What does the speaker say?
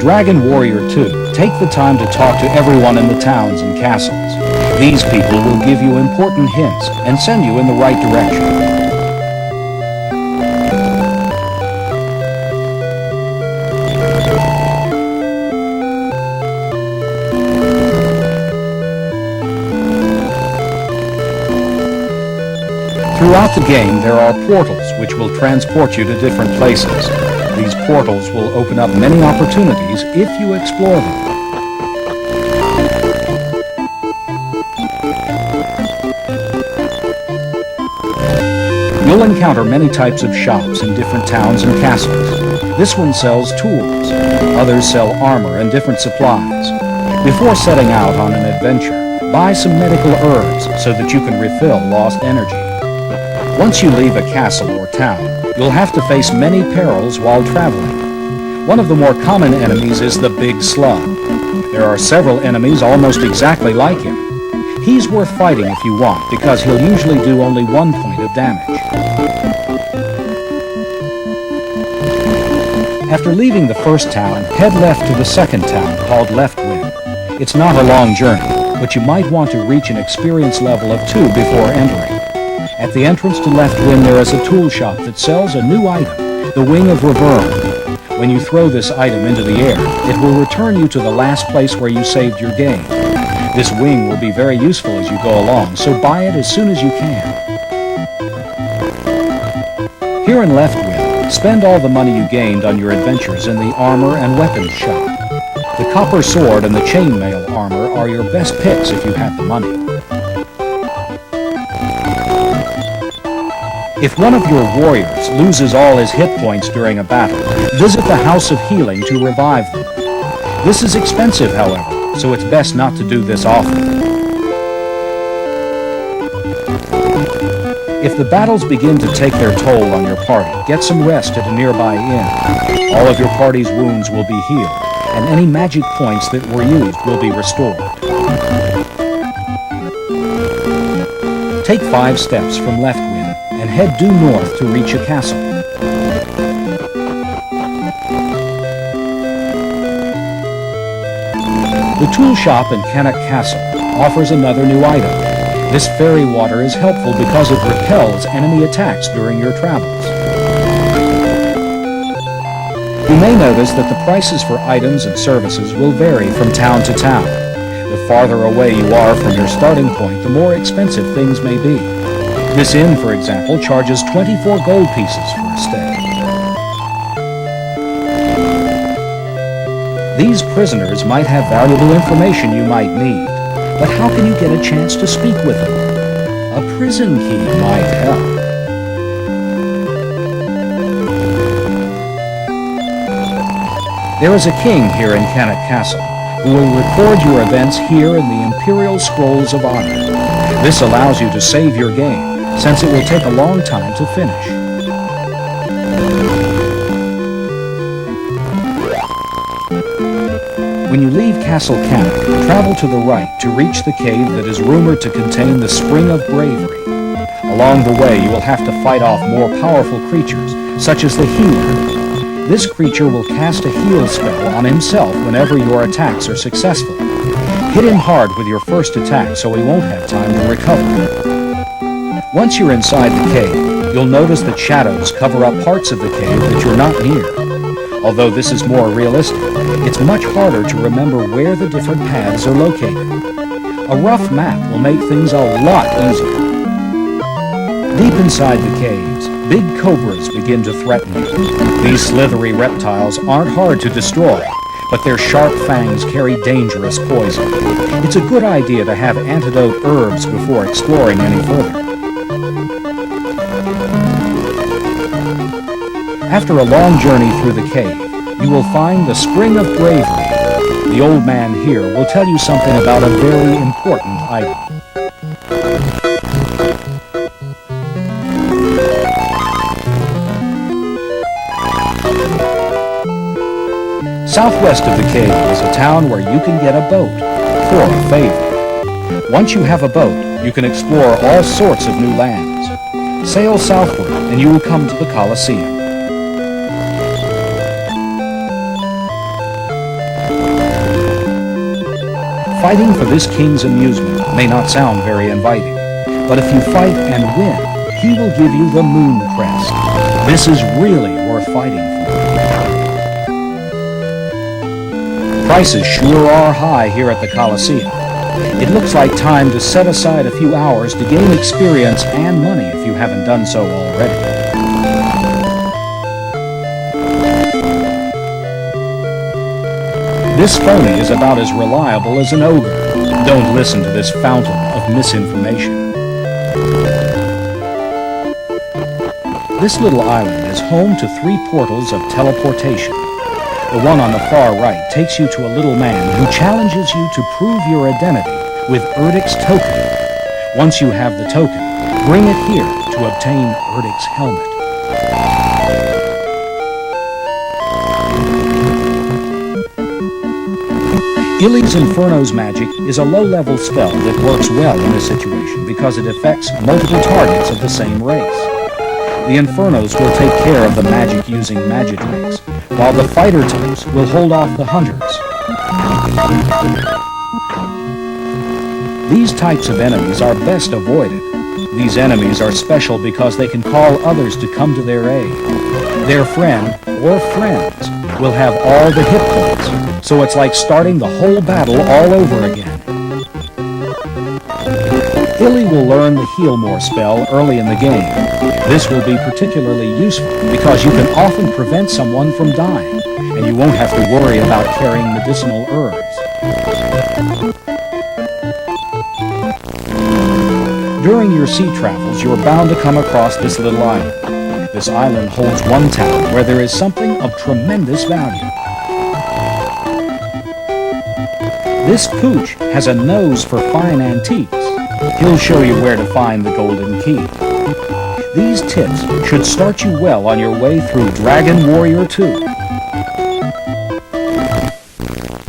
Dragon Warrior 2, take the time to talk to everyone in the towns and castles. These people will give you important hints and send you in the right direction. Throughout the game, there are portals which will transport you to different places. These portals will open up many opportunities if you explore them. You'll encounter many types of shops in different towns and castles. This one sells tools. Others sell armor and different supplies. Before setting out on an adventure, buy some medical herbs so that you can refill lost energy. Once you leave a castle or town, you'll have to face many perils while traveling. One of the more common enemies is the Big Slob. There are several enemies almost exactly like him. He's worth fighting if you want, because he'll usually do only 1 point of damage. After leaving the first town, head left to the second town called Left Wind. It's not a long journey, but you might want to reach an experience level of 2 before entering. At the entrance to Left Wind, there is a tool shop that sells a new item, the Wing of Reverb. When you throw this item into the air, it will return you to the last place where you saved your game. This wing will be very useful as you go along, so buy it as soon as you can. Here in Left Wind, spend all the money you gained on your adventures in the armor and weapons shop. The copper sword and the chainmail armor are your best picks if you have the money. If one of your warriors loses all his hit points during a battle, visit the House of Healing to revive them. This is expensive, however, so it's best not to do this often. If the battles begin to take their toll on your party, get some rest at a nearby inn. All of your party's wounds will be healed, and any magic points that were used will be restored. Take 5 steps from Left Wind and head due north to reach a castle. The tool shop in Cannock Castle offers another new item. This fairy water is helpful because it repels enemy attacks during your travels. You may notice that the prices for items and services will vary from town to town. The farther away you are from your starting point, the more expensive things may be. This inn, for example, charges 24 gold pieces for a stay. These prisoners might have valuable information you might need, but how can you get a chance to speak with them? A prison key might help. There is a king here in Cannock Castle who will record your events here in the Imperial Scrolls of Honor. This allows you to save your game, since it will take a long time to finish. When you leave Castle Cannock, travel to the right to reach the cave that is rumored to contain the Spring of Bravery. Along the way, you will have to fight off more powerful creatures, such as the Healer. This creature will cast a heal spell on himself whenever your attacks are successful. Hit him hard with your first attack so he won't have time to recover. Once you're inside the cave, you'll notice that shadows cover up parts of the cave that you're not near. Although this is more realistic, it's much harder to remember where the different paths are located. A rough map will make things a lot easier. Deep inside the caves, big cobras begin to threaten you. These slithery reptiles aren't hard to destroy, but their sharp fangs carry dangerous poison. It's a good idea to have antidote herbs before exploring any further. After a long journey through the cave, you will find the Spring of Bravery. The old man here will tell you something about a very important item. Southwest of the cave is a town where you can get a boat for a favor. Once you have a boat, you can explore all sorts of new lands. Sail southward and you will come to the Colosseum. Fighting for this king's amusement may not sound very inviting, but if you fight and win, he will give you the Moon Crest. This is really worth fighting for. Prices sure are high here at the Colosseum. It looks like time to set aside a few hours to gain experience and money if you haven't done so already. This phony is about as reliable as an ogre. Don't listen to this fountain of misinformation. This little island is home to 3 portals of teleportation. The one on the far right takes you to a little man who challenges you to prove your identity with Erdic's token. Once you have the token, bring it here to obtain Erdic's helmet. Ili's Inferno's magic is a low-level spell that works well in this situation because it affects multiple targets of the same race. The Infernos will take care of the magic-using Magidrakes, while the fighter types will hold off the hunters. These types of enemies are best avoided. These enemies are special because they can call others to come to their aid. Their friend, or friends, will have all the hit points, so it's like starting the whole battle all over again. Ili will learn the Heal More spell early in the game. This will be particularly useful because you can often prevent someone from dying, and you won't have to worry about carrying medicinal herbs. During your sea travels, you're bound to come across this little island. This island holds one town where there is something of tremendous value. This pooch has a nose for fine antiques. He'll show you where to find the golden key. These tips should start you well on your way through Dragon Warrior 2.